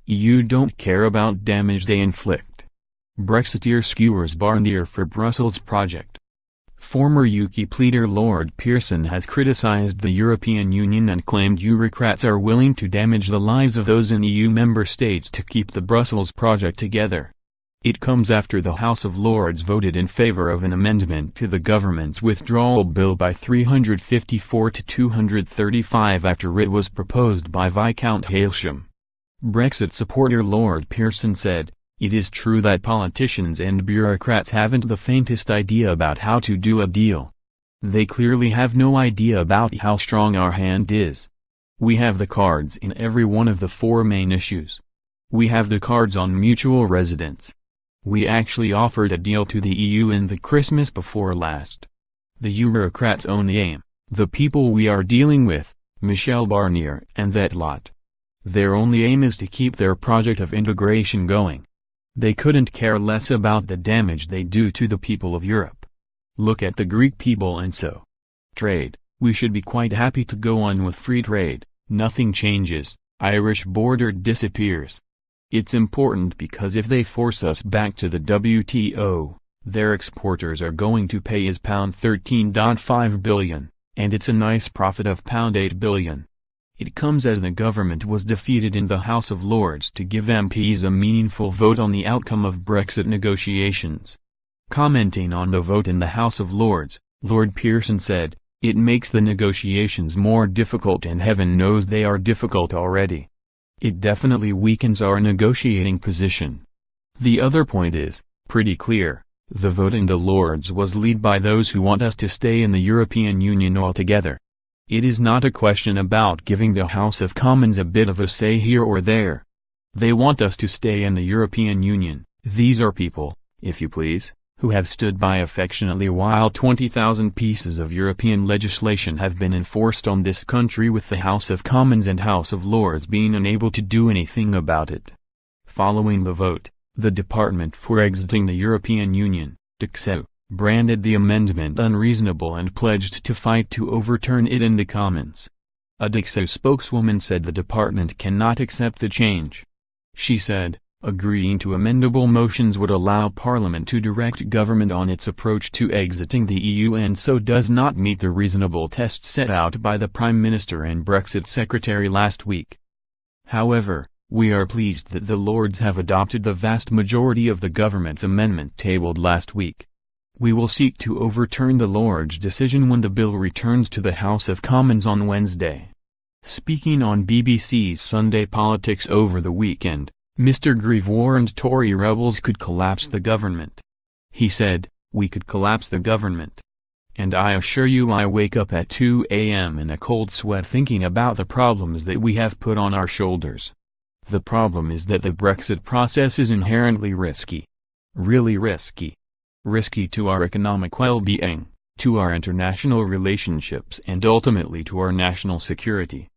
EU don't care about damage they inflict. Brexiteer SKEWERS Barnier for Brussels project. Former Ukip leader Lord Pearson has criticized the European Union and claimed eurocrats are willing to damage the lives of those in EU member states to keep the Brussels project together. It comes after the House of Lords voted in favour of an amendment to the government's withdrawal bill by 354 to 235 after it was proposed by Viscount Hailsham. Brexit supporter Lord Pearson said, "It is true that politicians and bureaucrats haven't the faintest idea about how to do a deal. They clearly have no idea about how strong our hand is. We have the cards in every one of the four main issues. We have the cards on mutual residence. We actually offered a deal to the EU in the Christmas before last. The eurocrats own the aim, the people we are dealing with, Michel Barnier and that lot. Their only aim is to keep their project of integration going. They couldn't care less about the damage they do to the people of Europe. Look at the Greek people and so. Trade, we should be quite happy to go on with free trade, nothing changes, Irish border disappears. It's important because if they force us back to the WTO, their exporters are going to pay is £13.5 billion, and it's a nice profit of £8 billion. It comes as the government was defeated in the House of Lords to give MPs a meaningful vote on the outcome of Brexit negotiations. Commenting on the vote in the House of Lords, Lord Pearson said, "It makes the negotiations more difficult and heaven knows they are difficult already. It definitely weakens our negotiating position. The other point is, pretty clear, the vote in the Lords was led by those who want us to stay in the European Union altogether. It is not a question about giving the House of Commons a bit of a say here or there. They want us to stay in the European Union. These are people, if you please, who have stood by affectionately while 20,000 pieces of European legislation have been enforced on this country with the House of Commons and House of Lords being unable to do anything about it." Following the vote, the Department for Exiting the European Union, DCEU, branded the amendment unreasonable and pledged to fight to overturn it in the Commons. A DCEU spokeswoman said the department cannot accept the change. She said, "Agreeing to amendable motions would allow Parliament to direct government on its approach to exiting the EU and so does not meet the reasonable test set out by the Prime Minister and Brexit Secretary last week. However, we are pleased that the Lords have adopted the vast majority of the government's amendment tabled last week. We will seek to overturn the Lords' decision when the bill returns to the House of Commons on Wednesday." Speaking on BBC's Sunday Politics over the weekend, Mr. Grieve warned Tory rebels could collapse the government. He said, "We could collapse the government. And I assure you I wake up at 2 a.m. in a cold sweat thinking about the problems that we have put on our shoulders. The problem is that the Brexit process is inherently risky. Really risky. Risky to our economic well-being, to our international relationships and ultimately to our national security.